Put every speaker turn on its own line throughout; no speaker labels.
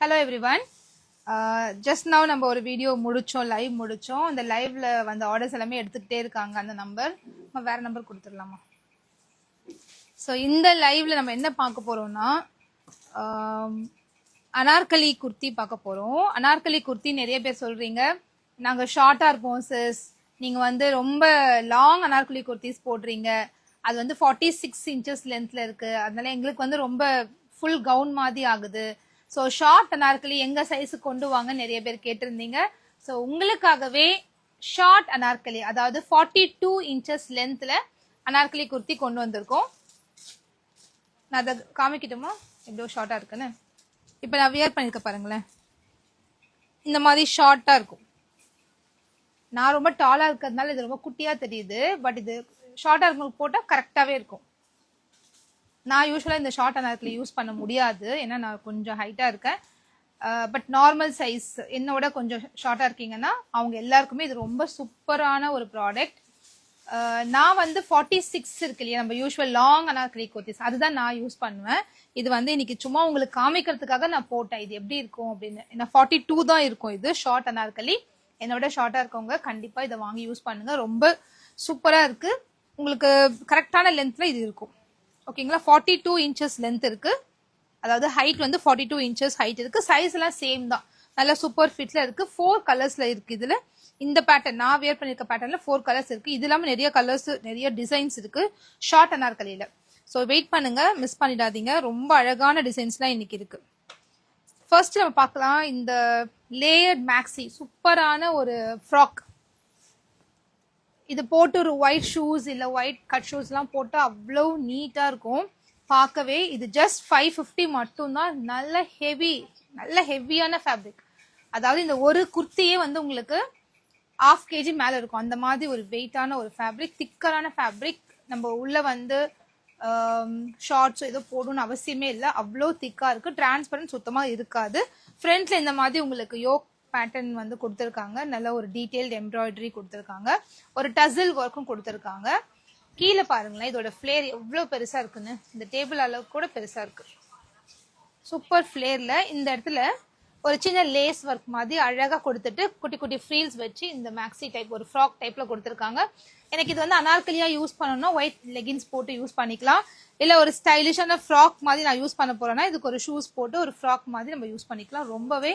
Hello everyone. Just now நம்ம ஒரு video முடிச்சோம், லைவ் முடிச்சோம். அந்த லைவ்ல வந்த ஆர்டர்ஸ் எல்லாமே எடுத்துக்கிட்டே இருக்காங்க. அந்த நம்பர் வேற நம்பர் கொடுத்துடலாமா? ஸோ இந்த லைவ்ல நம்ம என்ன பார்க்க போறோம்னா அனார்கலி குர்த்தி பார்க்க போறோம். அனார்கலி குர்த்தி நிறைய பேர் சொல்றீங்க நாங்க ஷார்ட்டா இருப்போம் சிஸ், நீங்க வந்து ரொம்ப லாங் அனார்கலி குர்த்திஸ் போடுறீங்க, அது வந்து 46 இன்ச்சஸ் லென்த்ல இருக்கு, அதனால எங்களுக்கு வந்து ரொம்ப ஃபுல் கவுன் மாதிரி ஆகுது. ஸோ ஷார்ட் அனார்கலி எங்க சைஸு கொண்டு வாங்க நிறைய பேர் கேட்டிருந்தீங்க. ஸோ உங்களுக்காகவே ஷார்ட் அனார்கலி, அதாவது 42 இன்ச்சஸ் லென்த்ல அனார்கலி குர்த்தி கொண்டு வந்திருக்கோம். நான் அதை காமிக்கிட்டோமா எவ்வளோ ஷார்ட்டா இருக்குன்னு? இப்போ நான் வியர் பண்ணிருக்க பாருங்களேன், இந்த மாதிரி ஷார்ட்டா இருக்கும். நான் ரொம்ப டாலா இருக்கிறதுனால இது ரொம்ப குட்டியா தெரியுது, பட் இது ஷார்ட்டா இருக்கும் போட்டா கரெக்டாவே இருக்கும். நான் யூஸ்வலா இந்த ஷார்ட் அனார்கலி யூஸ் பண்ண முடியாது, ஏன்னா நான் கொஞ்சம் ஹைட்டா இருக்கேன். பட் நார்மல் சைஸ் என்னோட கொஞ்சம் ஷார்ட்டா இருக்கீங்கன்னா அவங்க எல்லாருக்குமே இது ரொம்ப சூப்பரான ஒரு ப்ராடக்ட். நான் வந்து 46 இருக்கு இல்லையா, நம்ம யூஸ்வல் லாங் அனார்கலி குர்த்திஸ் அதுதான் நான் யூஸ் பண்ணுவேன். இது வந்து இன்னைக்கு சும்மா உங்களுக்கு காமிக்கிறதுக்காக நான் போட்டேன் இது எப்படி இருக்கும் அப்படின்னு. ஏன்னா 42 தான் இருக்கும் இது ஷார்ட் அனார்கலி. என்னோட ஷார்ட்டா இருக்கவங்க கண்டிப்பா இதை வாங்கி யூஸ் பண்ணுங்க, ரொம்ப சூப்பரா இருக்கு. உங்களுக்கு கரெக்டான லென்த்ல இது இருக்கும். ஓகேங்களா, 42 இன்ச்சஸ் லென்த் இருக்கு, அதாவது ஹைட் வந்து 42 இன்ச்சஸ் ஹைட் இருக்கு. சைஸ் எல்லாம் சேம் தான், நல்ல சூப்பர் ஃபிட்ல இருக்கு. 4 கலர்ஸ்ல இருக்கு. இதுல இந்த பேட்டர்ன் நான் வியர் பண்ணிருக்க பேட்டர்ன்ல 4 கலர்ஸ் இருக்கு. இது இல்லாம நிறைய கலர்ஸ் நிறைய டிசைன்ஸ் இருக்கு ஷார்ட் அனார்கலியில. ஸோ வெயிட் பண்ணுங்க, மிஸ் பண்ணிடாதீங்க, ரொம்ப அழகான டிசைன்ஸ்லாம் இன்னைக்கு இருக்கு. ஃபர்ஸ்ட் நம்ம பார்க்கலாம் இந்த லேயர்ட் மேக்ஸி, சூப்பரான ஒரு ஃப்ராக். இது போட்டு ஒரு ஒயிட் ஷூஸ் இல்ல ஒயிட் கட் ஷூஸ் எல்லாம் போட்டு அவ்வளவு நீட்டா இருக்கும் பார்க்கவே. இது ஜஸ்ட் 550 மட்டும்தான். நல்ல ஹெவியான ஃபேப்ரிக், அதாவது இந்த ஒரு குர்த்தியே வந்து உங்களுக்கு 1/2 kg மேல இருக்கும், அந்த மாதிரி ஒரு வெயிட்டான ஒரு ஃபேப்ரிக், திக்கரான ஃபேப்ரிக். நம்ம உள்ள வந்து ஷார்ட்ஸ் ஏதோ போடணும்னு அவசியமே இல்லை, அவ்வளோ திக்கா இருக்கு. டிரான்ஸ்பரன்ட் சுத்தமா இருக்காது. ஃப்ரண்ட்ல இந்த மாதிரி உங்களுக்கு யோக் பேட்டர்ன் வந்து கொடுத்துருக்காங்க, நல்ல ஒரு டீடைல்டு எம்ப்ராய்டரி கொடுத்துருக்காங்க, ஒரு டசில் ஒர்க்கும் கொடுத்துருக்காங்க. கீழே பாருங்களேன் இதோட ஃபிளேர் எவ்வளோ பெருசா இருக்குன்னு, இந்த டேபிள் அளவு கூட பெருசா இருக்கு. சூப்பர் ஃபிளேர்ல இந்த இடத்துல ஒரு சின்ன லேஸ் ஒர்க் மாதிரி அழகா கொடுத்துட்டு குட்டி குட்டி ஃப்ரீல்ஸ் வச்சு இந்த மேக்ஸி டைப் ஒரு ஃப்ராக் டைப்ல கொடுத்துருக்காங்க. எனக்கு இது வந்து அனார்கலியா யூஸ் பண்ணணும்னா ஒயிட் லெகின்ஸ் போட்டு யூஸ் பண்ணிக்கலாம், இல்ல ஒரு ஸ்டைலிஷான ஃப்ராக் மாதிரி நான் யூஸ் பண்ண போறேன்னா இதுக்கு ஒரு ஷூஸ் போட்டு ஒரு ஃப்ராக் மாதிரி நம்ம யூஸ் பண்ணிக்கலாம். ரொம்பவே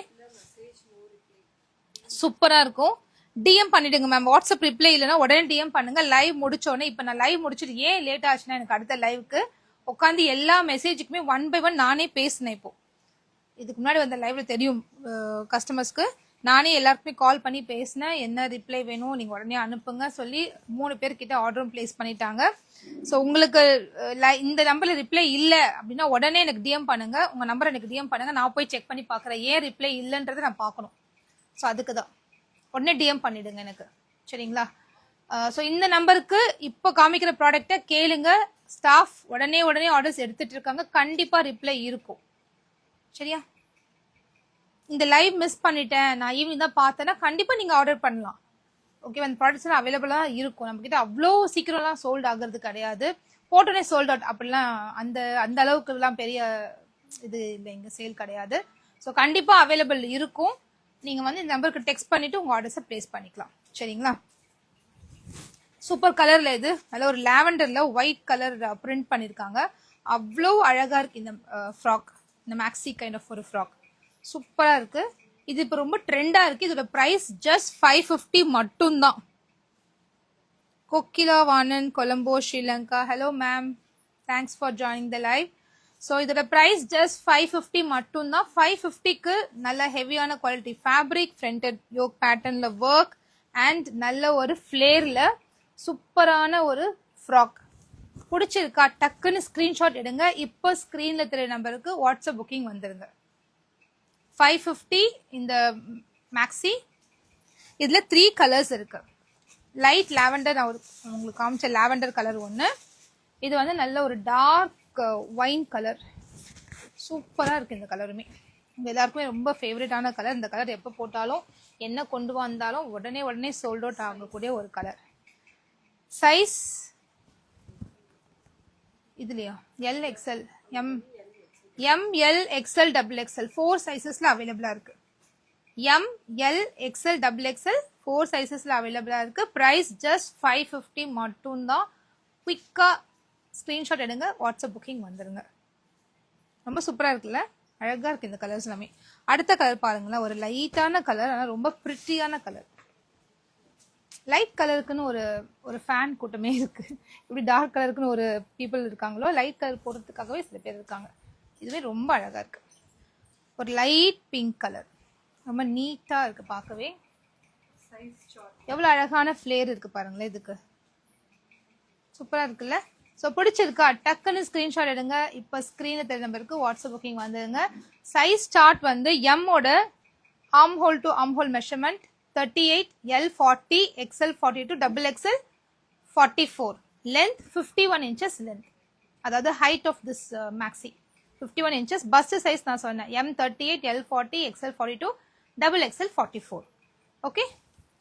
சூப்பரா இருக்கும். டிஎம் பண்ணிடுங்க மேம், வாட்ஸ்அப் ரிப்ளை இல்லைன்னா உடனே டிஎம் பண்ணுங்க. லைவ் முடிச்சோடனே, இப்ப நான் லைவ் முடிச்சுட்டு ஏன் லேட் ஆச்சுன்னா எனக்கு அடுத்த லைவுக்கு உட்காந்து எல்லா மெசேஜுக்குமே 1 by 1 நானே பேசினேன். இப்போ இதுக்கு முன்னாடி வந்த லைவ்ல தெரியும் கஸ்டமர்ஸ்க்கு, நானே எல்லாருக்குமே கால் பண்ணி பேசினேன், என்ன ரிப்ளை வேணும் நீங்க உடனே அனுப்புங்க சொல்லி 3 பேர்கிட்ட ஆர்டரும் பிளேஸ் பண்ணிட்டாங்க. ஸோ உங்களுக்கு இந்த நம்பர்ல ரிப்ளை இல்லை அப்படின்னா உடனே எனக்கு டிஎம் பண்ணுங்க, உங்க நம்பர் எனக்கு டிஎம் பண்ணுங்க, நான் போய் செக் பண்ணி பாக்குறேன் ஏன் ரிப்ளை இல்லைன்றதை நான் பார்க்கணும். ஸோ அதுக்கு தான் உடனே டிஎம் பண்ணிடுங்க எனக்கு, சரிங்களா? ஸோ இந்த நம்பருக்கு இப்போ காமிக்கிற ப்ராடக்டை கேளுங்க, ஸ்டாஃப் உடனே ஆர்டர்ஸ் எடுத்துட்டு இருக்காங்க, கண்டிப்பா ரிப்ளை இருக்கும், சரியா? இந்த லைவ் மிஸ் பண்ணிட்டேன், நான் ஈவினிங் தான் பார்த்தேன்னா கண்டிப்பா நீங்க ஆர்டர் பண்ணலாம். ஓகே, அந்த ப்ராடக்ட்ஸ் எல்லாம் அவைலபிளா இருக்கும் நம்ம கிட்ட. அவ்வளோ சீக்கிரம்லாம் சோல்ட் ஆகுறது கிடையாது, போட்டோனே சோல்ட் அவுட் அப்படிலாம் அந்த அளவுக்கு எல்லாம் பெரிய இது இல்லை, இங்க சேல் கிடையாது. ஸோ கண்டிப்பா அவைலபிள் இருக்கும். நீங்க வந்து இந்த நம்பருக்கு டெக்ஸ்ட் பண்ணிட்டு உங்க ஆர்டர்ஸை பிளேஸ் பண்ணிக்கலாம், சரிங்களா? சூப்பர் கலர்ல இது நல்ல ஒரு லாவெண்டர்ல ஒயிட் கலர் பிரிண்ட் பண்ணிருக்காங்க, அவ்வளோ அழகா இருக்கு இந்த ஃப்ராக். இந்த மேக்ஸி கைண்ட் ஆஃப் ஒரு ஃப்ராக் சூப்பரா இருக்கு. இது இப்போ ரொம்ப ட்ரெண்டா இருக்கு. இதோட பிரைஸ் ஜஸ்ட் 550 மட்டும்தான். Kokila Vanan, Colombo, Sri Lanka. Hello ma'am, thanks for joining the live. So இதோட ப்ரைஸ் ஜஸ்ட் 550 மட்டும்தான். 550க்கு நல்ல ஹெவியான குவாலிட்டி ஃபேப்ரிக், ஃப்ரண்டட் யோக் பேட்டர்ன்ல ஒர்க் அண்ட் நல்ல ஒரு ஃபிளேர்ல சூப்பரான ஒரு ஃப்ராக். பிடிச்சிருக்கா? டக்குன்னு ஸ்கிரீன்ஷாட் எடுங்க, இப்போ ஸ்கிரீன்ல தெரிய நம்பருக்கு வாட்ஸ்அப் புக்கிங் வந்துருங்க. 550 இந்த மேக்ஸி. இதுல 3 கலர்ஸ் இருக்கு. லைட் லாவெண்டர், நான் உங்களுக்கு காமிச்ச லாவெண்டர் கலர் ஒன்று, இது வந்து நல்ல ஒரு டார்க் ஒயின் கலர், சூப்பரா இருக்கு இந்த கலருமே. உங்க எல்லாருக்குமே ரொம்ப ஃபேவரட்டான கலர். இந்த கலர் எப்போ போட்டாலும் என்ன கொண்டு வந்தாலும் உடனே சோல்ட் அவுட் ஆகக்கூடிய ஒரு கலர். சைஸ் இதுலயா L XL M ML XL XXL 4 சைஸஸ்ல அவைலபிளா இருக்கு. ML XL XXL 4 சைஸஸ்ல அவைலபிளா இருக்கு. பிரைஸ் ஜஸ்ட் 550 மட்டும் தான். குயிக்கா ஸ்கிரீன்ஷாட் எடுங்க, வாட்ஸ்அப் புக்கிங் வந்துருங்க. ரொம்ப சூப்பரா இருக்குல்ல, அழகா இருக்கு இந்த கலர்ஸ் எல்லாமே. அடுத்த கலர் பாருங்களேன், ஒரு லைட்டான கலர், ஆனால் ரொம்ப பிரிட்டியான கலர். லைட் கலருக்குன்னு ஒரு ஃபேன் கூட்டமே இருக்கு. இப்படி டார்க் கலருக்குன்னு ஒரு பீப்புள் இருக்காங்களோ, லைட் கலர் போடுறதுக்காகவே சில பேர் இருக்காங்க. இதுவே ரொம்ப அழகா இருக்கு. ஒரு லைட் பிங்க் கலர், ரொம்ப நீட்டா இருக்கு பார்க்கவே. எவ்வளவு அழகான ஃபிளேர் இருக்கு பாருங்களேன், இதுக்கு சூப்பரா இருக்குல்ல. ஸோ பிடிச்சிருக்கா டக்குன்னு ஸ்கிரீன்ஷாட் எடுங்க. இப்போ ஸ்க்ரீனில் தெரிய நம்பருக்கு வாட்ஸ்அப் புக்கிங் வந்துடுங்க. சைஸ் சார்ட் வந்து எம்மோட armhole to armhole measurement 38, L 40, XL 42, XXL 44, length 51 inches length. அதாவது height of this maxi 51 inches. Bust size நான் சொன்னேன், M 38, L 40, XL 42, XXL 44. Okay,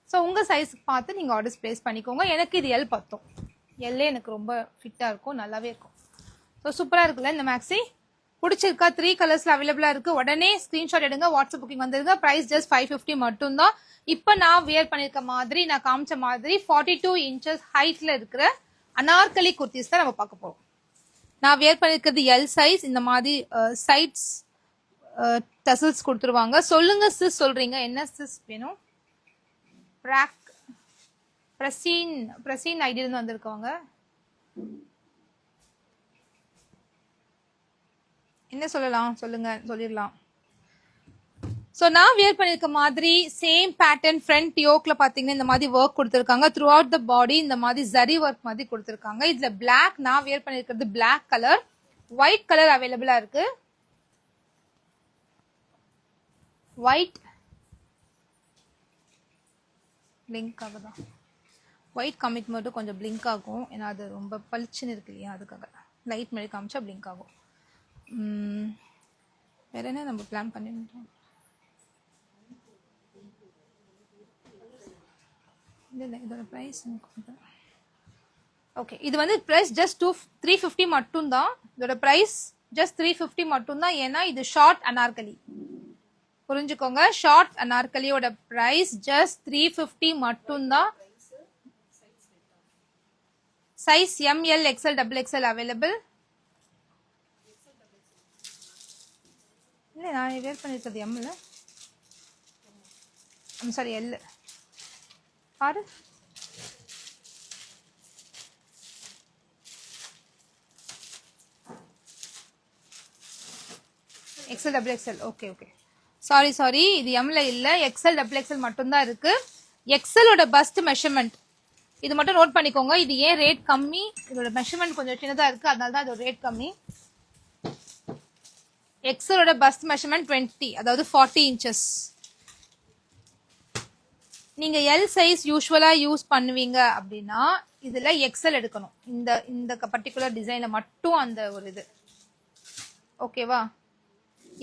so உங்கள் சைஸுக்கு பார்த்து நீங்கள் ஆர்டர்ஸ் ப்ளேஸ் பண்ணிக்கோங்க. எனக்கு இது எல் பத்தும், எல்லே எனக்கு ரொம்ப ஃபிட்டாக இருக்கும், நல்லாவே இருக்கும். ஸோ சூப்பராக இருக்குல்ல இந்த மேக்ஸி. பிடிச்சிருக்கா? 3 கலர்ஸில் அவைலபிளாக இருக்குது. உடனே ஸ்க்ரீன்ஷாட் எடுங்க, வாட்ஸ்அப் புக்கிங் வந்துருங்க. ப்ரைஸ் ஜஸ்ட் 550 மட்டும்தான். இப்போ நான் வியர் பண்ணியிருக்க மாதிரி, நான் காமிச்ச மாதிரி 42 inches ஹைட்டில் இருக்கிற அனார்கலி குர்த்திஸ் தான் நம்ம பார்க்க போகிறோம். நான் வியர் பண்ணியிருக்கிறது எல் சைஸ். இந்த மாதிரி சைட்ஸ் டசல்ஸ் கொடுத்துருவாங்க. சொல்லுங்க சிஸ், சொல்கிறீங்க என்ன சிஸ் வேணும்? பிரசீன் ஐடியிலிருந்து வந்திருக்கவங்க என்ன சொல்லலாம், சொல்லுங்க, சொல்லிடலாம். ஸோ நான் வியர் பண்ணியிருக்க மாதிரி சேம் பேட்டர்ன். ஃப்ரண்ட் யோக்ல பார்த்தீங்கன்னா இந்த மாதிரி ஒர்க் கொடுத்துருக்காங்க. த்ரூ அவுட் த பாடி இந்த மாதிரி ஜரி ஒர்க் மாதிரி கொடுத்துருக்காங்க. இதுல பிளாக், நான் வியர் பண்ணியிருக்கிறது பிளாக் கலர். ஒயிட் கலர் அவைலபிளா இருக்கு. ஒயிட் பிளிங்க் ஆகுதான், ஒயிட் காமிக் மட்டும் கொஞ்சம் பிளிங்க் ஆகும், ஏன்னா அது ரொம்ப பளிச்சுன்னு இருக்கு இல்லையா, அதுக்காக லைட் மாதிரி காமிச்சா பிளிங்க் ஆகும். வேற என்ன நம்ம பிளான் பண்ணிருந்தோம்? இதோட ப்ரைஸ் ஓகே, இது வந்து ப்ரைஸ் ஜஸ்ட் 350 மட்டும் தான். இதோட ப்ரைஸ் ஜஸ்ட் 350 மட்டும் தான், ஏன்னா இது ஷார்ட் அனார்கலி. புரிஞ்சுக்கோங்க, ஷார்ட் அனார்கலியோட ப்ரைஸ் ஜஸ்ட் 350 மட்டும் தான். Size ML XL XXL available. இல்லை, நான் வேர் பண்ணிருக்கிறது எம்ல, சாரி எல். பாரு, XL XXL. Okay okay, sorry, இது எம்ல இல்ல, XL XXL மட்டும் தான் இருக்கு. எக்ஸலோட பஸ்ட் மெஷர்மெண்ட் இது மட்டும் நோட் பண்ணிக்கோங்க. இது ஏன் ரேட் கம்மி, இதோட மெஷர்மெண்ட் கொஞ்சம் சின்னதா இருக்கு, அதனால தான் இதோட ரேட் கம்மி. எக்ஸலோட பஸ்ட் மெஷர்மெண்ட் 20, அதாவது 40 inches. நீங்க எல் சைஸ் யூஸ்வலா யூஸ் பண்ணுவீங்க அப்படின்னா இதுல எக்ஸல் எடுக்கணும். இந்த பர்டிகுலர் டிசைன்ல மட்டும் அந்த ஒரு இது ஓகேவா.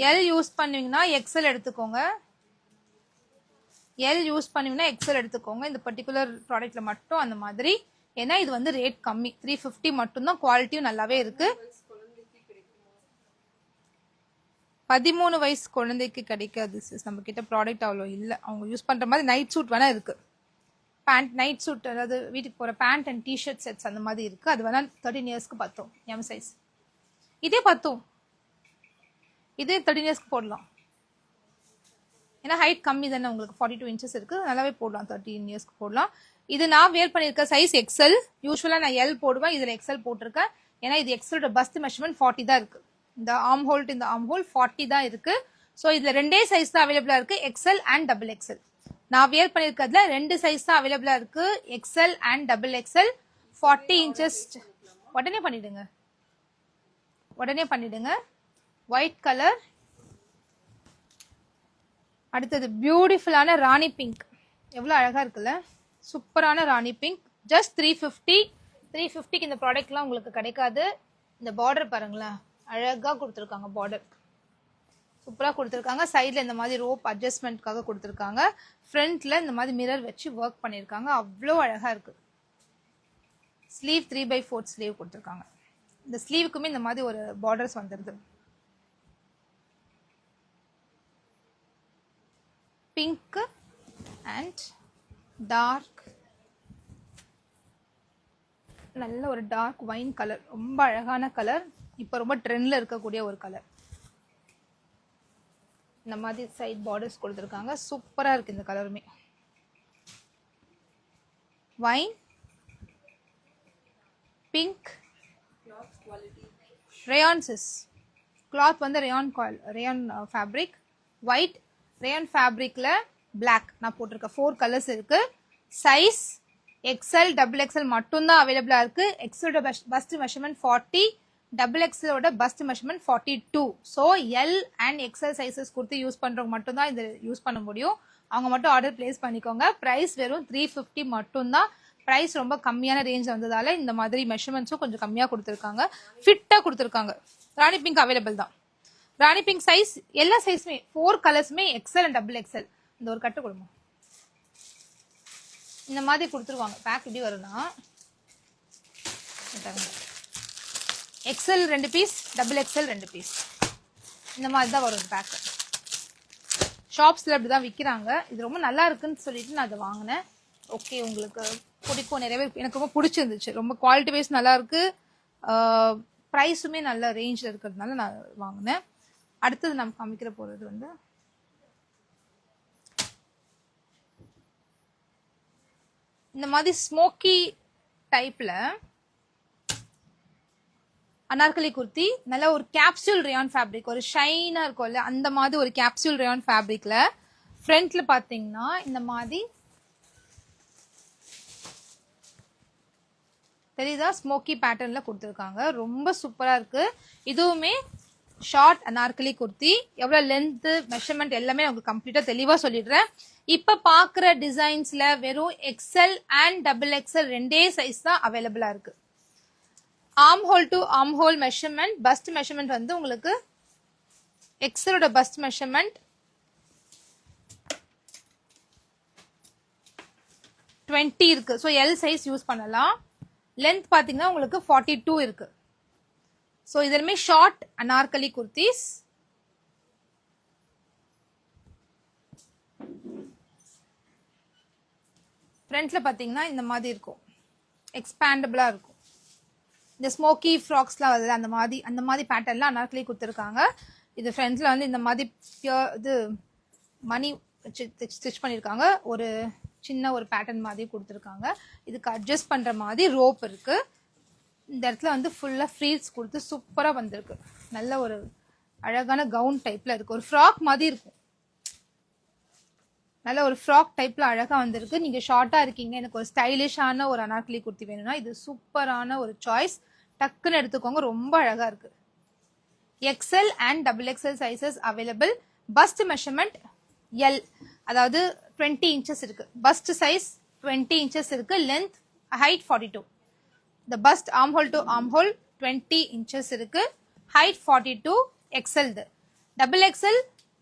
எல் யூஸ் பண்ணுவீங்கன்னா எக்ஸல் எடுத்துக்கோங்க. எல் யூஸ் பண்ணுவீங்கன்னா எக்ஸல் எடுத்துக்கோங்க. இந்த பர்டிகுலர் ப்ராடக்ட்ல மட்டும் அந்த மாதிரி, ஏன்னா இது வந்து ரேட் கம்மி, 350 மட்டும் தான். குவாலிட்டியும் நல்லாவே இருக்கு. 13 வயசு குழந்தைக்கு கிடைக்காது சிஸ், நம்ம கிட்ட ப்ராடக்ட் அவ்வளோ இல்லை. அவங்க யூஸ் பண்ற மாதிரி நைட் சூட் வேணா இருக்கு, பேண்ட் நைட் சூட், அதாவது வீட்டுக்கு போற பேண்ட் அண்ட் டிஷர்ட் செட்ஸ் அந்த மாதிரி இருக்கு. அது வேணா 13 இயர்ஸ்க்கு பத்தும். எம் சைஸ் இதே பத்தும், இதே 13 இயர்ஸ்க்கு போடலாம். ஏன்னா ஹைட் கம்மி தானே உங்களுக்கு, 42 inches இருக்கு, நல்லாவே போடலாம், 13 இயர்ஸ்க்கு போடலாம். இது நான் வேர் பண்ணிருக்க சைஸ் எக்ஸல். யூஸ்வலா நான் எல் போடுவேன், இதுல எக்ஸல் போட்டிருக்கேன். ஏன்னா இது எக்ஸலோட பஸ்ட் மெஷர்மெண்ட் 40 தான் இருக்கு. இந்த ஆர்ம் ஹோல் இந்த ஆர்ம் ஹோல் 40 தான் இருக்கு. ஸோ இதுல ரெண்டே சைஸ் தான் அவைலபிளா இருக்கு, எக்ஸல் அண்ட் XXL. நான் வியர் பண்ணிருக்கிறதுல 2 சைஸ் தான் அவைலபிளா இருக்கு, எக்ஸல் அண்ட் XXL. 40 inches. உடனே பண்ணிடுங்க. White colour. அடுத்தது பியூட்டிஃபுல்லான ராணி பிங்க், எவ்வளவு அழகா இருக்குல்ல, சூப்பரான ராணி பிங்க். ஜஸ்ட் 350 இந்த ப்ராடக்ட்லாம் உங்களுக்கு கிடைக்காது. இந்த பார்டர் பாருங்களேன், அழகா கொடுத்துருக்காங்க, பார்டர் சூப்பரா கொடுத்துருக்காங்க. சைட்ல இந்த மாதிரி ரோப் அட்ஜஸ்ட்மெண்ட்காக கொடுத்துருக்காங்க. ஃப்ரண்ட்ல இந்த மாதிரி மிரர் வச்சு ஒர்க் பண்ணிருக்காங்க, அவ்வளோ அழகா இருக்கு. ஸ்லீவ் 3/4 ஸ்லீவ் கொடுத்துருக்காங்க. இந்த ஸ்லீவுக்குமே இந்த மாதிரி ஒரு பார்டர்ஸ் வந்துருது. பிங்க் அண்ட் டார்க், நல்ல ஒரு டார்க் வைன் கலர், ரொம்ப அழகான கலர், இப்போ ரொம்ப ட்ரெண்ட்ல இருக்கக்கூடிய ஒரு கலர். இந்த மாதிரி சைட் பார்டர்ஸ் கொடுத்துருக்காங்க, சூப்பரா இருக்கு இந்த கலருமே. வைன், பிங்க், ரேயான்ஸ், கிளாத் வந்து ரேயான் ஃபேப்ரிக், ஒயிட், ரேயான் ஃபேப்ரிக்ல பிளாக் நான் போட்டிருக்கேன். 4 கலர்ஸ் இருக்கு. சைஸ் எக்ஸ்எல் டபுள் எக்ஸ்எல் மட்டும்தான் அவைலபிளா இருக்கு. எக்ஸலோட பஸ்ட் மெஷர்மெண்ட் 40, டபுள் எக்ஸ்எலோட bust measurement 42. So L and XL sizes கொடுத்து யூஸ் பண்றவங்க மட்டும் தான் இது யூஸ் பண்ண முடியும். அவங்க மட்டும் ஆர்டர் பிளேஸ் பண்ணிக்கோங்க. பிரைஸ் வெறும் 350 மட்டும்தான். பிரைஸ் ரொம்ப கம்மியான ரேஞ்ச் வந்ததால இந்த மாதிரி மெஷர்மெண்ட்ஸும் கொஞ்சம் கம்மியா கொடுத்துருக்காங்க, ஃபிட்டா கொடுத்துருக்காங்க. ராணி பிங்க் அவைலபிள் தான். ராணி பிங்க் சைஸ் எல்லா சைஸுமே 4 கலர்ஸுமே எக்ஸ்எல் அண்ட் டபுள் எக்ஸ்எல். இந்த ஒரு கட்டு கொடுங்க. இந்த மாதிரி கொடுத்துருவாங்க. பேக் எப்படி வரும்னா எக்ஸ்எல் 2 பீஸ், டபுள் எக்ஸ்எல் 2 பீஸ், இந்த மாதிரி தான் வரும் பேக். ஷாப்ஸ்ல அப்படிதான் விற்கிறாங்க. இது ரொம்ப நல்லா இருக்குன்னு சொல்லிட்டு நான் அதை வாங்கினேன். ஓகே, உங்களுக்கு பிடிக்கும். நிறைய பேர் எனக்கு ரொம்ப பிடிச்சிருந்துச்சு. ரொம்ப குவாலிட்டி வைஸ் நல்லா இருக்கு, ப்ரைஸுமே நல்ல ரேஞ்சில் இருக்கிறதுனால நான் வாங்கினேன். அடுத்தது நம்ம காமிக்கிற போகிறது வந்து இந்த மாதிரி ஸ்மோக்கி டைப்ல அனார்கலி குர்த்தி, நல்ல ஒரு கேப்சூல் ரேயான் ஃபேப்ரிக், ஒரு ஷைனா இருக்கும்ல அந்த மாதிரி ஒரு கேப்சூல் ரேயான் ஃபேப்ரிக்ல ஃப்ரண்ட்ல பாத்தீங்கன்னா இந்த மாதிரி தெரியுதா, ஸ்மோக்கி பேட்டர்ன்ல கொடுத்துருக்காங்க. ரொம்ப சூப்பரா இருக்கு. இதுவுமே ஷார்ட் அனார்கலி குர்த்தி. எவ்வளவு லென்த் மெஷர்மெண்ட் எல்லாமே உங்களுக்கு கம்ப்ளீட்டா தெளிவா சொல்லிடுறேன். இப்ப பாக்குற டிசைன்ஸ்ல வெறும் XL and double XL 2 size தான் அவைலபிளா இருக்கு. Arm whole to armhole measurement, first measurement வந்து உங்களுக்கு எக்ஸ்எலோட பஸ்ட் மெஷர்மெண்ட் 20 இருக்கு. ஸோ எல் சைஸ் யூஸ் பண்ணலாம். லென்த் பாத்தீங்கன்னா உங்களுக்கு 42 இருக்கு. ஸோ இதெல்லாமே ஷார்ட் அனார்கலி குர்த்திஸ். ஃப்ரண்ட்ல பாத்தீங்கன்னா இந்த மாதிரி இருக்கும், எக்ஸ்பேண்டபிளா இருக்கும். இந்த ஸ்மோக்கி ஃப்ராக்ஸ்லாம் வருது அந்த மாதிரி பேட்டர்ன்லாம் அனார்கலி கொடுத்துருக்காங்க. இது ஃப்ரண்ட்ல வந்து இந்த மாதிரி இது மணி ஸ்டிச் பண்ணியிருக்காங்க. ஒரு சின்ன ஒரு பேட்டர்ன் மாதிரி கொடுத்துருக்காங்க. இதுக்கு அட்ஜஸ்ட் பண்ற மாதிரி ரோப் இருக்கு. இந்த இடத்துல வந்து ஃபுல்லா ஃப்ரீல்ஸ் கொடுத்து சூப்பரா வந்திருக்கு. நல்ல ஒரு அழகான கவுன் டைப்ல இருக்கு. ஒரு ஃப்ராக் மாதிரி இருக்கும். நல்ல ஒரு ஃப்ராக் டைப்ல அழகா வந்திருக்கு. நீங்க ஷார்ட்டா இருக்கீங்க, எனக்கு ஒரு ஸ்டைலிஷான ஒரு அனார்கலி குர்த்தி வேணும்னா இது சூப்பரான ஒரு சாய்ஸ். டக்குன்னு எடுத்துக்கோங்க, ரொம்ப அழகா இருக்கு. XL and double XL sizes available. Bust measurement L, அதாவது 20 inches இருக்கு. பஸ்ட் சைஸ் 20 inches இருக்கு. Length height 42. the bust armhole to armhole 20 inches இருக்கு. height 42. XL double XL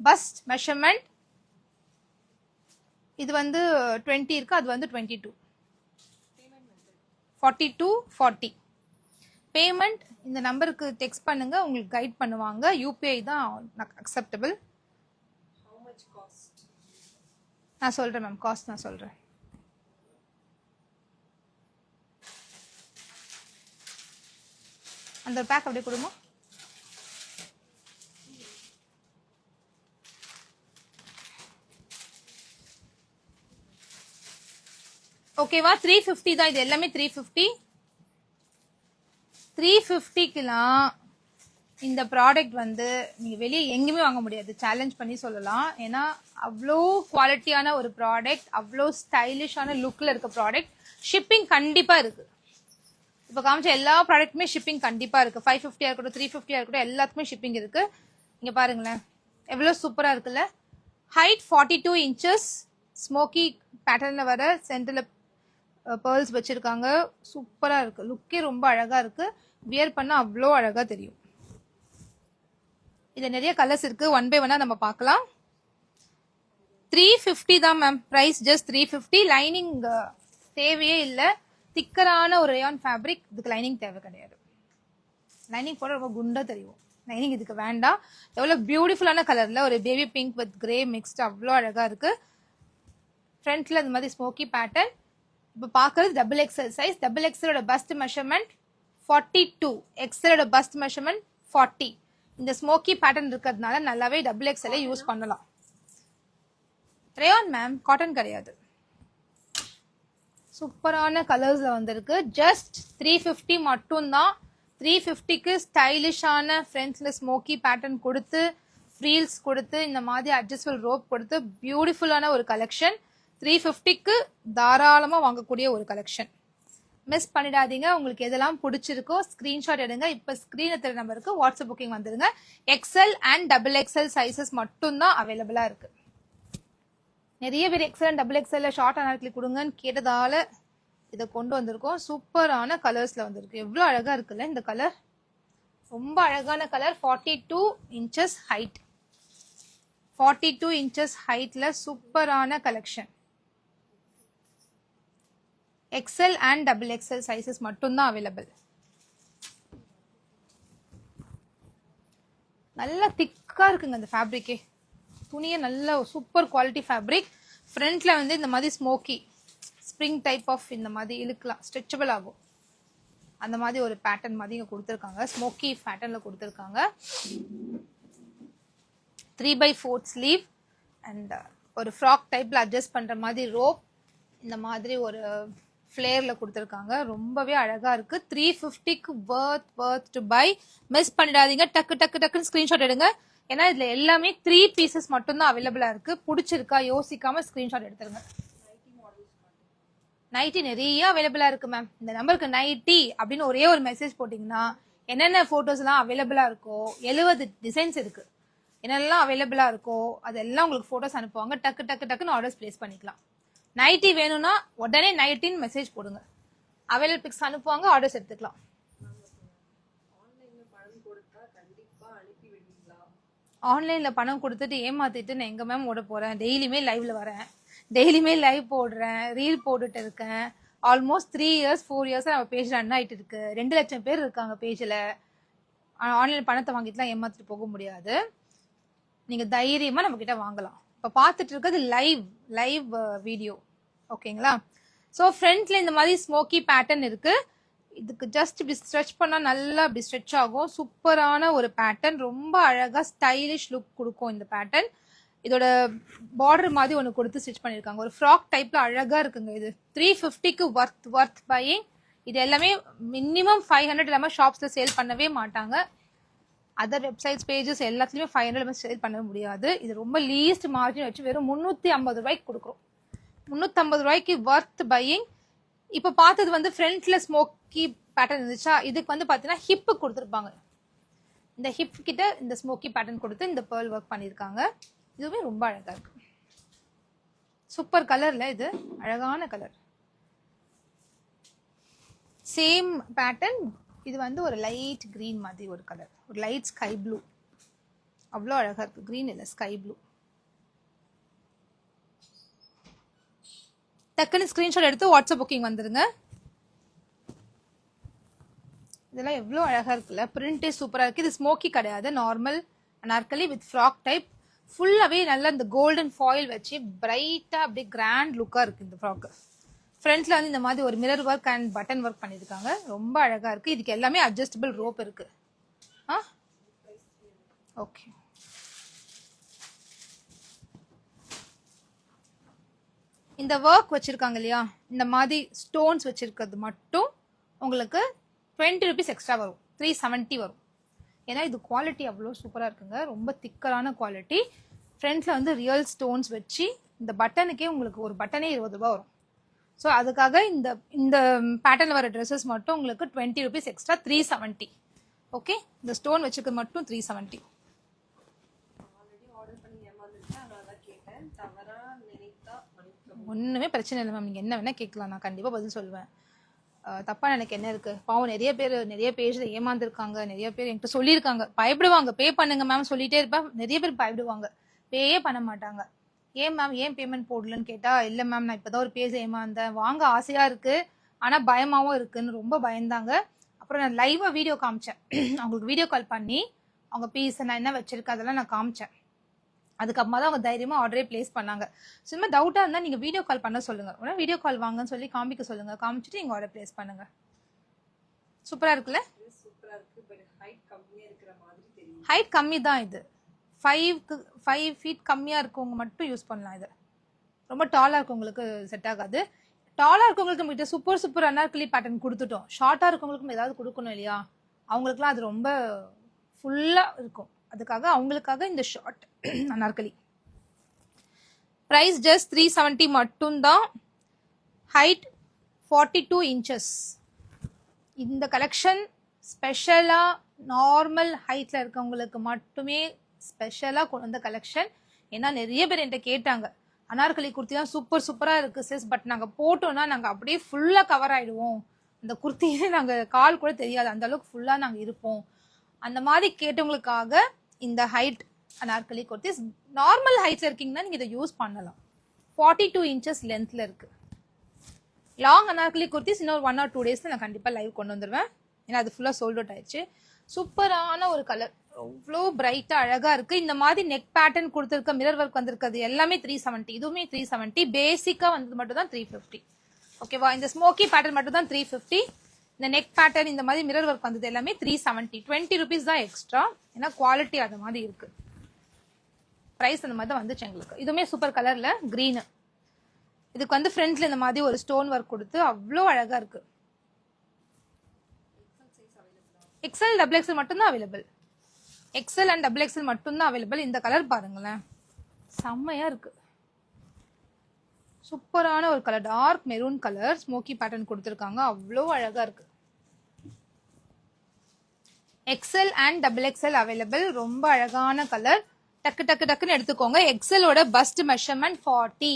bust measurement இது வந்து 20 இருக்கு, அது வந்து 22. 42 40. பேமெண்ட் இந்த நம்பருக்கு டெக்ஸ்ட் பண்ணுங்க, உங்களுக்கு கைட் பண்ணுவாங்க. யூபிஐ தான் அக்செப்டபிள். நான் சொல்றேன் மேம், காஸ்ட் நான் சொல்றேன். அந்த பேக் அப்படியே கொடுங்க. ஓகேவா? 350 தான், இது எல்லாமே 350. 350க்குலாம் இந்த ப்ராடக்ட் வந்து நீங்க வெளியே எங்கேயுமே வாங்க முடியாது, சேலஞ்ச் பண்ணி சொல்லலாம். ஏன்னா அவ்வளோ குவாலிட்டியான ஒரு ப்ராடக்ட், அவ்வளோ ஸ்டைலிஷான லுக்ல இருக்க ப்ராடக்ட். ஷிப்பிங் கண்டிப்பா இருக்கு. இப்போ காமிச்ச எல்லா ப்ராடக்ட்டுமே ஷிப்பிங் கண்டிப்பா இருக்கு. 550 இருக்கட்டும், 350 இருக்கட்டும், எல்லாத்துக்குமே ஷிப்பிங் இருக்கு. இங்க பாருங்களேன், எவ்வளவு சூப்பரா இருக்குல்ல. ஹைட் 42 inches, ஸ்மோக்கி பேட்டர்ன்ல வர சென்டர்ல பேர்ல்ஸ் வச்சிருக்காங்க. சூப்பரா இருக்கு, லுக்கே ரொம்ப அழகா இருக்கு. வியர் பண்ணா அவ்வளோ அழகா தெரியும். இதுல நிறைய கலர்ஸ் இருக்கு, ஒன் பை ஒன்னா நம்ம பார்க்கலாம். 350 தான் மேம் பிரைஸ், ஜஸ்ட் 350. லைனிங் தேவையே இல்லை, திக்கரான ஒரு ரேயான் ஃபேப்ரிக், இதுக்கு லைனிங் தேவை கிடையாது. லைனிங் போட ரொம்ப குண்டா தெரியும். லைனிங் இதுக்கு வேண்டாம். எவ்வளவு பியூட்டிஃபுல்லான கலர்ல ஒரு baby pink with grey mixed அவ்வளோ அழகா இருக்கு. ஃப்ரண்ட்ல இந்த மாதிரி ஸ்மோக்கி பேட்டர்ன். இப்போ பார்க்கறது டபுள் எக்ஸல் சைஸ். டபுள் எக்ஸலோட பஸ்ட் மெஷர்மெண்ட் 42, எக்ஸலோட பஸ்ட் மெஷர்மெண்ட் 40. இந்த ஸ்மோக்கி பேட்டர்ன் இருக்கிறதுனால நல்லாவே டபுள் எக்ஸல் யூஸ் பண்ணலாம். ரேயான் மேம், காட்டன் கிடையாது. சூப்பரான கலர்ஸ்ல வந்திருக்கு. ஜஸ்ட் 350 மட்டும்தான். 350க்கு ஸ்டைலிஷான ஃப்ரெண்ட்ஸ்ல ஸ்மோக்கி பேட்டர்ன் கொடுத்து ஃப்ரீல்ஸ் கொடுத்து இந்த மாதிரி அட்ஜஸ்டபிள் ரோப் கொடுத்து பியூட்டிஃபுல்லான ஒரு கலெக்ஷன். 350க்கு தாராளமா வாங்கக்கூடிய ஒரு கலெக்ஷன். மிஸ் பண்ணிடாதீங்க. உங்களுக்கு எதெல்லாம் பிடிச்சிருக்கோ ஸ்கிரீன்ஷாட் எடுங்க. இப்ப ஸ்கிரீன்ல தெரிய நம்பருக்கு வாட்ஸ்அப் புக்கிங் வந்துருங்க. XL and double XL sizes மட்டும்தான் அவைலபிளா இருக்கு. நிறைய பேர் எக்ஸ்எல் அண்ட் டபுள் எக்ஸ்எல்ல ஷார்ட் அனார்கலி கொடுங்கன்னு கேட்டதால இதை கொண்டு வந்திருக்கோம். சூப்பரான கலர்ஸ்ல வந்திருக்கு. எவ்வளவு அழகா இருக்குல்ல இந்த கலர். ரொம்ப அழகான கலர். 42 inches height. 42 inches ஹைட்ல சூப்பரான collection. XL and double XL sizes மட்டும்தான் அவைலபிள். நல்லா திக்கா இருக்குங்க அந்த ஃபேப்ரிக்கே. துணியே நல்ல சூப்பர் குவாலிட்டி ஃபேப்ரிக். ஃப்ரண்ட்ல வந்து இந்த மாதிரி ஸ்மோக்கி ஸ்ப்ரிங் டைப் ஆஃப் இந்த மாதிரி இழுக்கலாம், ஸ்ட்ரெச்சபிள் ஆகும். அந்த மாதிரி ஒரு பேட்டர்ன் மாதிரி இங்க கொடுத்துருக்காங்க. ஸ்மோக்கி பேட்டர்ன்ல கொடுத்துருக்காங்க. 3/4 ஸ்லீவ் அண்ட் ஒரு ஃப்ராக் டைப்ல அட்ஜஸ்ட் பண்ற மாதிரி ரோப் இந்த மாதிரி ஒரு ஃபிளேர்ல கொடுத்துருக்காங்க. ரொம்பவே அழகா இருக்கு. 350க்கு worth டு பை. மிஸ் பண்ணிடாதீங்க. டக்கு டக்கு டக்குன்னு ஸ்கிரீன்ஷாட் எடுங்க. ஏன்னா இதுல எல்லாமே 3 பீசஸ் மட்டும்தான் அவைலபிளா இருக்கு. பிடிச்சிருக்கா யோசிக்காம ஸ்கிரீன்ஷாட் எடுத்துருங்க. நைட்டி நிறைய அவைலபிளா இருக்கு மேம். இந்த நம்பருக்கு நைட்டி அப்படின்னு ஒரே ஒரு மெசேஜ் போட்டீங்கன்னா என்னென்ன போட்டோஸ் எல்லாம் அவைலபிளா இருக்கோ 70 டிசைன்ஸ் இருக்கு. என்னெல்லாம் அவைலபிளா இருக்கோ அதெல்லாம் உங்களுக்கு போட்டோஸ் அனுப்புவாங்க. டக்கு டக்கு டக்குன்னு ஆர்டர்ஸ் பிளேஸ் பண்ணிக்கலாம். நைட்டி வேணும்னா உடனே நைட்டின்னு மெசேஜ் போடுங்க. அவைலபிள் பிக்ஸ் அனுப்புவாங்க, ஆர்டர்ஸ் எடுத்துக்கலாம். ஆன்லைன்ல பணம் கொடுத்துட்டு ஏமாத்திட்டு நான் எங்க மேம் ஓட போறேன். டெய்லியுமே லைவ்ல வரேன், டெய்லியுமே லைவ் போடுறேன், ரீல் போட்டுட்டு இருக்கேன். ஆல்மோஸ்ட் 3 இயர்ஸ் 4 இயர்ஸ் நம்ம பேஜ் ரன் ஆயிட்டு இருக்கு. 2 லட்சம் பேர் இருக்காங்க பேஜ்ல. ஆன்லைன் பணத்தை வாங்கிட்டுலாம் ஏமாத்திட்டு போக முடியாது. நீங்க தைரியமா நம்ம கிட்ட வாங்கலாம். இப்ப பாத்துட்டு இருக்கிறது லைவ் வீடியோ. ஓகேங்களா? ஸோ ஃப்ரண்ட்ல இந்த மாதிரி ஸ்மோக்கி பேட்டர்ன் இருக்கு. இதுக்கு ஜஸ்ட் இப்படி ஸ்ட்ரெச் பண்ணா நல்லா இப்படி ஸ்ட்ரெச் ஆகும். சூப்பரான ஒரு பேட்டர்ன். ரொம்ப அழகா ஸ்டைலிஷ் லுக் கொடுக்கும் இந்த பேட்டர்ன். இதோட பார்டர் மாதிரி ஒன்று கொடுத்து ஸ்டிச் பண்ணியிருக்காங்க. ஒரு ஃப்ராக் டைப்ல அழகா இருக்குங்க. இது 350க்கு ஒர்த் பையிங். இது எல்லாமே மினிமம் 500 இல்லாமல் ஷாப்ஸ்ல சேல் பண்ணவே மாட்டாங்க. அதர் வெப்சைட்ஸ் பேஜஸ் எல்லாத்துலயுமே 500 சேல் பண்ண முடியாது. இது ரொம்ப லீஸ்ட் மார்ஜின் வச்சு வெறும் 350 ரூபாய்க்கு கொடுக்குறோம். 350 ரூபாய்க்கு ஒர்த் பையிங். இப்ப பார்த்தது வந்து ஃப்ரண்ட்ல ஸ்மோக்கி பேட்டர்ன் இருந்துச்சா, இதுக்கு வந்து பாத்தீங்கன்னா ஹிப் கொடுத்துருப்பாங்க. இந்த ஹிப் கிட்ட இந்த ஸ்மோக்கி பேட்டர்ன் கொடுத்து இந்த பேர்ல் ஒர்க் பண்ணிருக்காங்க. இதுவே ரொம்ப அழகா இருக்கு. சூப்பர் கலர்ல, இது அழகான கலர். Same pattern. இது வந்து ஒரு லைட் கிரீன் மாதிரி ஒரு கலர், ஒரு லைட் ஸ்கை ப்ளூ. அவ்வளோ அழகா இருக்கு. கிரீன் இல்ல, ஸ்கை ப்ளூ. டக்குன்னு ஸ்கிரீன்ஷாட் எடுத்து வாட்ஸ்அப் புக்கிங் வந்துருங்க. இதெல்லாம் எவ்வளோ அழகா இருக்குல்ல. பிரிண்டே சூப்பரா இருக்கு. இது ஸ்மோக்கி கிடையாது, normal Anarkali with frock type. ஃபுல்லாவே நல்லா இந்த கோல்டன் ஃபாயில் வச்சு பிரைட்டா அப்படியே கிராண்ட் லுக்கா இருக்கு இந்த ஃப்ராக். ஃப்ரண்ட்ல வந்து இந்த மாதிரி ஒரு mirror work and button work பண்ணிருக்காங்க. ரொம்ப அழகா இருக்கு. இதுக்கு எல்லாமே அட்ஜஸ்டபிள் ரோப் இருக்கு. ஓகே. இந்த ஒர்க் வச்சிருக்காங்க இல்லையா, இந்த மாதிரி ஸ்டோன்ஸ் வச்சிருக்கிறது மட்டும் உங்களுக்கு 20 rupees எக்ஸ்ட்ரா வரும். 370 வரும். ஏன்னா இது குவாலிட்டி அவ்வளோ சூப்பரா இருக்குங்க. ரொம்ப திக்கரான குவாலிட்டி. ஃப்ரண்ட்ல வந்து ரியல் ஸ்டோன்ஸ் வச்சு இந்த பட்டனுக்கே உங்களுக்கு ஒரு பட்டனே 20 ரூபாய் வரும். ஸோ அதுக்காக இந்த பேட்டர்ல வர ட்ரெஸ்ஸஸ் மட்டும் உங்களுக்கு 20 rupees எக்ஸ்ட்ரா 370. ஓகே, இந்த ஸ்டோன் வச்சுக்கிறது மட்டும் 370. ஒண்ணுமே பிரச்சனை இல்லை மேம். நீங்க என்ன வேணா கேட்கலாம், நான் கண்டிப்பா பதில் சொல்லுவேன். தப்பா எனக்கு என்ன இருக்கு? பாவம் நிறைய பேஜ்ல ஏமாந்துருக்காங்க. நிறைய பேர் என்கிட்ட சொல்லியிருக்காங்க, பயப்படுவாங்க. பே பண்ணுங்க மேம் சொல்லிட்டே இருப்பேன். நிறைய பேர் பயப்படுவாங்க, பேயே பண்ண மாட்டாங்க. ஏன் மேம் ஏன் பேமெண்ட் போடலன்னு கேட்டா, இல்ல மேம் நான் இப்பதான் ஒரு பேஜ் ஏமாந்தேன், வாங்க ஆசையா இருக்கு ஆனா பயமாவும் இருக்குன்னு ரொம்ப பயந்தாங்க. அப்புறம் நான் லைவா வீடியோ காமிச்சேன். அவங்களுக்கு வீடியோ கால் பண்ணி அவங்க பீஸ் நான் என்ன வச்சிருக்கேன் அதெல்லாம் நான் காமிச்சேன். அதுக்கப்புறமா தான் அவங்க தைரியமா ஆர்டரே பிளேஸ் பண்ணாங்க. சும்மா டவுட்டா இருந்தா நீங்க வீடியோ கால் பண்ண சொல்லுங்க. உடனே வீடியோ கால் வாங்கன்னு சொல்லி காமிக்க சொல்லுங்க. காமிச்சிட்டு நீங்க ஆர்டர் பிளேஸ் பண்ணுங்க. சூப்பரா இருக்குல்ல?
சூப்பரா இருக்கு. பட் ஹைட் கம்மியா இருக்கிற மாதிரி தெரியும்.
ஹைட் கம்மி தான் இது. 5 ஃபீட் கம்மியா இருக்கவங்க மட்டும் யூஸ் பண்ணலாம் இது. ரொம்ப டாலா இருக்கவங்களுக்கு செட் ஆகாது. டாலா இருக்கவங்களுக்கு நம்ம சூப்பர் அனார்கலி பேட்டர்ன் கொடுத்துட்டோம். ஷார்ட்டா இருக்கவங்களுக்கும் ஏதாவது கொடுக்கணும் இல்லையா? அவங்களுக்குலாம் அது ரொம்ப ஃபுல்லா இருக்கும். அதுக்காக அவங்களுக்காக இந்த ஷார்ட் அனார்கலி. பிரைஸ் ஜஸ்ட் 370 மட்டும்தான். Height 42 inches. இந்த கலெக்ஷன் ஸ்பெஷலா நார்மல் ஹைட்ல இருக்கவங்களுக்கு மட்டுமே ஸ்பெஷலா கொண்டு வந்த கலெக்ஷன். ஏன்னா நிறைய பேர் என்கிட்ட கேட்டாங்க, அனார்கலி குர்த்தி தான் சூப்பரா இருக்கு சிஸ், பட் நாங்க போட்டோம்னா நாங்க அப்படியே ஃபுல்லா கவர் ஆயிடுவோம், அந்த குர்த்தியே நாங்க கால் கூட தெரியாது, அந்த அளவுக்கு ஃபுல்லா நாங்க இருப்போம். அந்த மாதிரி கேட்டவங்களுக்காக இந்த ஹைட் அனார்கலி குர்த்திஸ். நார்மல் ஹைட்ல இருக்கீங்கன்னா நீங்க இதை யூஸ் பண்ணலாம். 42 inches லென்த்ல இருக்கு. லாங் அனார்கலி குர்த்திஸ் இன்னொரு 1 or 2 days நான் கண்டிப்பா லைவ் கொண்டு வந்துருவேன். ஏன்னா அது ஃபுல்லா சோல்ட் அவுட் ஆயிடுச்சு. சூப்பரான ஒரு கலர், அவ்வளோ பிரைட்டா அழகா இருக்கு. இந்த மாதிரி நெக் பேட்டர்ன் கொடுத்துருக்க, மிரர் ஒர்க் வந்திருக்கிறது எல்லாமே 370. இதுவுமே 370. பேசிக்கா வந்தது மட்டும் தான் 350. ஓகேவா? இந்த ஸ்மோக்கி பேட்டர்ன் மட்டும் தான் 350. இந்த நெக் பேட்டர்ன் இந்த மாதிரி மிரர் ஒர்க் வந்தது எல்லாமே 370. 20 rupees தான் எக்ஸ்ட்ரா. ஏன்னா குவாலிட்டி அது மாதிரி இருக்கு. பிரைஸ் அந்த மாதிரி தான் வந்துச்சு எங்களுக்கு. இதுவுமே சூப்பர் கலர்ல கிரீன். இதுக்கு வந்து ஃப்ரண்ட்ல இந்த மாதிரி ஒரு ஸ்டோன் ஒர்க் கொடுத்து அவ்வளோ அழகா இருக்கு. எக்ஸ்எல் டபுள் எக்ஸ்எல் மட்டும்தான் available. XL and double XL மட்டும்தான் அவைலபிள். இந்த கலர் பாருங்களேன், செம்மையா இருக்கு. சூப்பரான ஒரு colour, dark maroon colour, smoky pattern கொடுத்துருக்காங்க, அவ்வளோ அழகா இருக்கு. XL and double XL available. ரொம்ப அழகான கலர். டக்குன்னு எடுத்துக்கோங்க. எக்ஸ்எலோட பஸ்ட் மெஷர்மெண்ட் 40,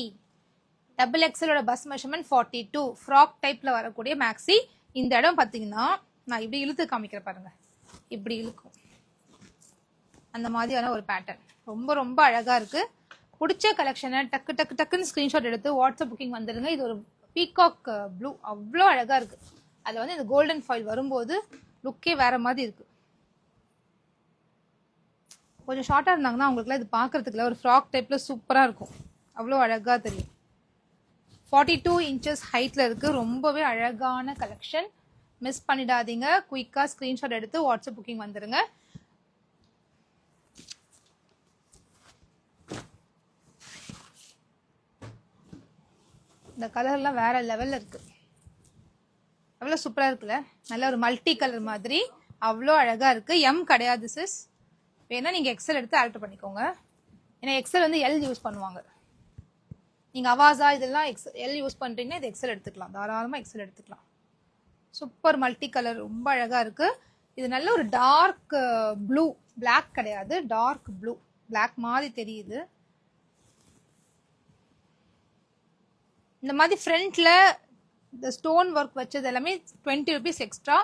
டபுள் எக்ஸ்எலோட பஸ்ட் மெஷர்மெண்ட் 42. ஃப்ராக் டைப்ல வரக்கூடிய மேக்ஸி. இந்த இடம் பாத்தீங்கன்னா நான் இப்படி இழுத்து காமிக்கிறேன் பாருங்க, இப்படி இழுக்கும், அந்த மாதிரியான ஒரு பேட்டர்ன். ரொம்ப அழகா இருக்கு. பிடிச்ச கலெக்ஷனை டக்குன்னு ஸ்கிரீன்ஷாட் எடுத்து வாட்ஸ்அப் புக்கிங் வந்துருங்க. இது ஒரு பீகாக் ப்ளூ, அவ்வளோ அழகா இருக்கு. அதுல வந்து இந்த கோல்டன் ஃபாயில் வரும்போது லுக்கே வேற மாதிரி இருக்கு. கொஞ்சம் ஷார்ட்டா இருந்தாங்கன்னா அவங்களுக்குலாம் இது பாக்குறதுக்குல ஒரு ஃப்ராக் டைப்ல சூப்பரா இருக்கும், அவ்வளோ அழகா தெரியும். 42 inches ஹைட்ல இருக்கு. ரொம்பவே அழகான கலெக்ஷன். மிஸ் பண்ணிடாதீங்க. குயிக்கா ஸ்கிரீன்ஷாட் எடுத்து வாட்ஸ்அப் புக்கிங் வந்துருங்க. இந்த கலர்லாம் வேற லெவல்ல இருக்கு, அவ்வளோ சூப்பரா இருக்குல்ல? நல்ல ஒரு மல்டி கலர் மாதிரி அவ்வளோ அழகா இருக்கு. எம் கிடையாது சிஸ், வேணா நீங்க எக்ஸல் எடுத்து ஆல்டர் பண்ணிக்கோங்க. ஏன்னா எக்ஸல் வந்து எல் யூஸ் பண்ணுவாங்க. நீங்க அவாசா இதெல்லாம் எல் யூஸ் பண்றீங்கன்னா இது எக்ஸல் எடுத்துக்கலாம், தாராளமா எக்ஸல் எடுத்துக்கலாம். சூப்பர் மல்டி கலர், ரொம்ப அழகா இருக்கு. இது நல்ல ஒரு டார்க் ப்ளூ, பிளாக் கிடையாது, டார்க் ப்ளூ, பிளாக் மாதிரி தெரியுது. இந்த மாதிரி ஃப்ரண்ட்ல இந்த ஸ்டோன் ஒர்க் வச்சது எல்லாமே 20 rupees எக்ஸ்ட்ரா.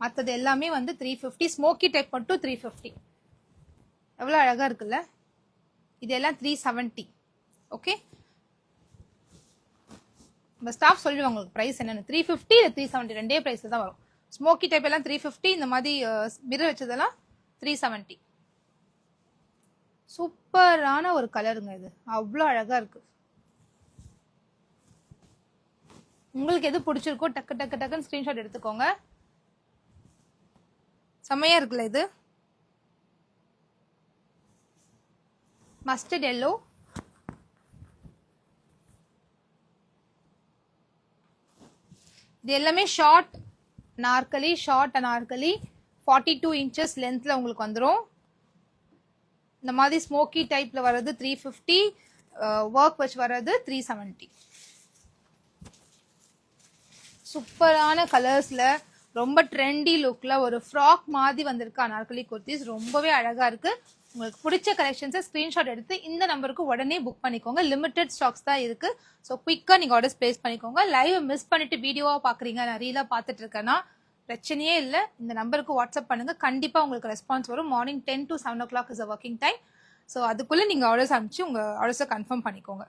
மற்றது எல்லாமே வந்து 350. ஸ்மோக்கி டைப் மட்டும் 350. எவ்வளோ அழகா இருக்குல்ல? இதெல்லாம் 370. ஓகே, நம்ம ஸ்டாஃப் சொல்லுவாங்க உங்களுக்கு ப்ரைஸ் என்னன்னு. 350 இல்லை 370 ரெண்டே ப்ரைஸ் தான் வரும். ஸ்மோக்கி டைப் எல்லாம் 350, இந்த மாதிரி மிரர் வச்சதெல்லாம் 370. சூப்பரான ஒரு கலருங்க இது, அவ்வளோ அழகா இருக்கு. உங்களுக்கு எது பிடிச்சிருக்கோ டக்குன்னு ஸ்கிரீன்ஷாட் எடுத்துக்கோங்க. செம்மையா இருக்குல்ல இது? மஸ்டர்ட் எல்லோ, இது எல்லாமே ஷார்ட் அனார்கலி. 42 inches லென்த்ல உங்களுக்கு வந்துடும். இந்த மாதிரி ஸ்மோக்கி டைப்ல வர்றது 350, ஒர்க் வச்சு வர்றது 370. சூப்பரான கலர்ஸ்ல ரொம்ப ட்ரெண்டி லுக்ல ஒரு ஃப்ராக் மாதிரி வந்திருக்கு அனார்கலி குர்த்திஸ். ரொம்பவே அழகா இருக்கு. உங்களுக்கு பிடிச்ச கலெக்ஷன்ஸை ஸ்கிரீன்ஷாட் எடுத்து இந்த நம்பருக்கு உடனே புக் பண்ணிக்கோங்க. லிமிடெட் ஸ்டாக்ஸ் தான் இருக்கு. ஸோ குயிக்கா நீங்க ஆர்டர்ஸ் பிளேஸ் பண்ணிக்கோங்க. லைவ் மிஸ் பண்ணிட்டு வீடியோவா பாக்குறீங்க, நான் ரீலா பார்த்துட்டு இருக்கேன்னா பிரச்சனையே இல்லை. இந்த நம்பருக்கு வாட்ஸ்அப் பண்ணுங்க, கண்டிப்பா உங்களுக்கு ரெஸ்பான்ஸ் வரும். Morning 10 to 7 o'clock is a working time. So அதுக்குள்ள நீங்க ஆர்டர்ஸ் அனுப்பிச்சு உங்க ஆர்டர்ஸை கன்ஃபார்ம் பண்ணிக்கோங்க.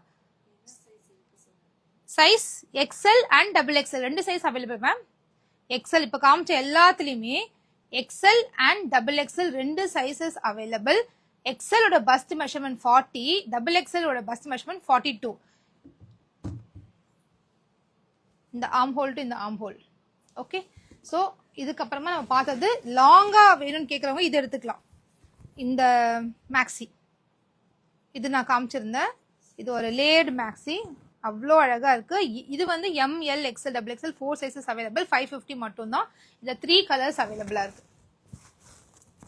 Size XL and double XL ரெண்டு சைஸ் அவைலபிள் மேம். எக்ஸ்எல் இப்போ காமிச்ச எல்லாத்துலயுமே எக்ஸல் அண்ட் டபுள் எக்ஸல் ரெண்டு சைஸஸ் அவைலபிள். எக்ஸலோட பஸ்ட் மெஷர்மெண்ட் 40, டபுள் எக்ஸலோட பஸ்ட் மெஷர்மெண்ட் 42. இந்த ஆர்ம் ஹோல் டு இந்த ஆர்ம் ஹோல். ஓகே, ஸோ இதுக்கப்புறமா நம்ம பார்த்தது லாங்கா வேணும்னு கேட்குறவங்க இது எடுத்துக்கலாம். இந்த மேக்ஸி இது நான் காமிச்சிருந்தேன். இது ஒரு லேட் மேக்ஸி, அவ்வளோ அழகா இருக்கு. இது வந்து M L XL double XL 4 sizes available. 550 மட்டும் தான். இதுல 3 கலர்ஸ் அவைலபிளா இருக்கு.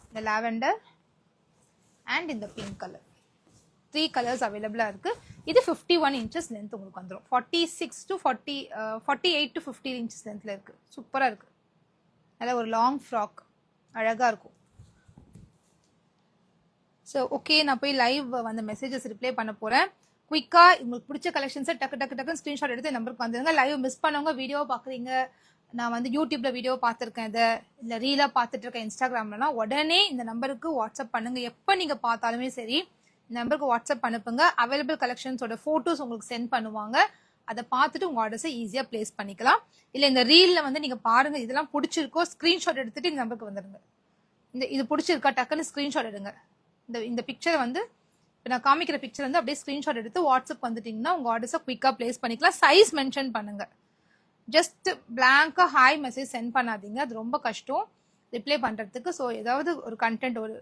இந்த லாவெண்டர் அண்ட் இந்த பிங்க் கலர், 3 கலர்ஸ் அவைலபிளா இருக்கு. இது 51 இன்ச்சஸ் லென்த் உங்களுக்கு வந்துடும். 46 to 40 48 to 50 இன்ச்சஸ் லென்த்ல இருக்கு. சூப்பரா இருக்கு. நல்ல ஒரு லாங் ஃப்ராக், அழகா இருக்கும். ஸோ ஓகே, நான் போய் லைவ் வந்து மெசேஜஸ் ரிப்ளை பண்ண போறேன். குயிக்கா உங்களுக்கு பிடிச்ச கலெக்ஷன்ஸை டக்கு ஸ்கிரீன்ஷாட் எடுத்து நம்பருக்கு வந்துருங்க. லைவ் மிஸ் பண்ணவங்க வீடியோ பாக்குறீங்க, நான் வந்து யூடியூப்ல வீடியோ பார்த்துருக்கேன், இதை இல்லை ரீலா பார்த்துட்டு இருக்கேன் இன்ஸ்டாகிராம்லாம், உடனே இந்த நம்பருக்கு வாட்ஸ்அப் பண்ணுங்க. எப்போ நீங்க பார்த்தாலுமே சரி இந்த நம்பருக்கு வாட்ஸ்அப் அனுப்புங்க. அவைலபிள் கலெக்ஷன்ஸோட போட்டோஸ் உங்களுக்கு சென்ட் பண்ணுவாங்க. அதை பார்த்துட்டு உங்க ஆர்டர்ஸை ஈஸியா பிளேஸ் பண்ணிக்கலாம். இல்லை இந்த ரீல்ல வந்து நீங்க பாருங்க இதெல்லாம் பிடிச்சிருக்கோ ஸ்கிரீன்ஷாட் எடுத்துட்டு இந்த நம்பருக்கு வந்துருங்க. இது பிடிச்சிருக்கா டக்குன்னு ஸ்கிரீன்ஷாட் எடுங்க. இந்த பிக்சர் வந்து நான் காமிக்கிற பிக்சர் வந்து அப்படியே ஸ்கிரீன்ஷாட் எடுத்து வாட்ஸ்அப் வந்துட்டீங்கன்னா உங்க ஆர்டர்ஸை குயிக்கா பிளேஸ் பண்ணிக்கலாம். சைஸ் மென்ஷன் பண்ணுங்க. ஜஸ்ட் பிளாங்கா ஹாய் மெசேஜ் சென்ட் பண்ணாதீங்க, அது ரொம்ப கஷ்டம் ரிப்ளை பண்றதுக்கு. ஸோ ஏதாவது ஒரு கண்டென்ட், ஒரு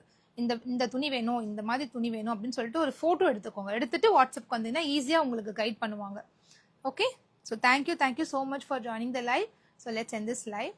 இந்த துணி வேணும், இந்த மாதிரி துணி வேணும் அப்படின்னு சொல்லிட்டு ஒரு போட்டோ எடுத்துக்கோங்க. எடுத்துட்டு வாட்ஸ்அப் வந்தீங்கன்னா ஈஸியா உங்களுக்கு கைட் பண்ணுவாங்க. Okay, so thank you so much for joining the live. So let's end this live.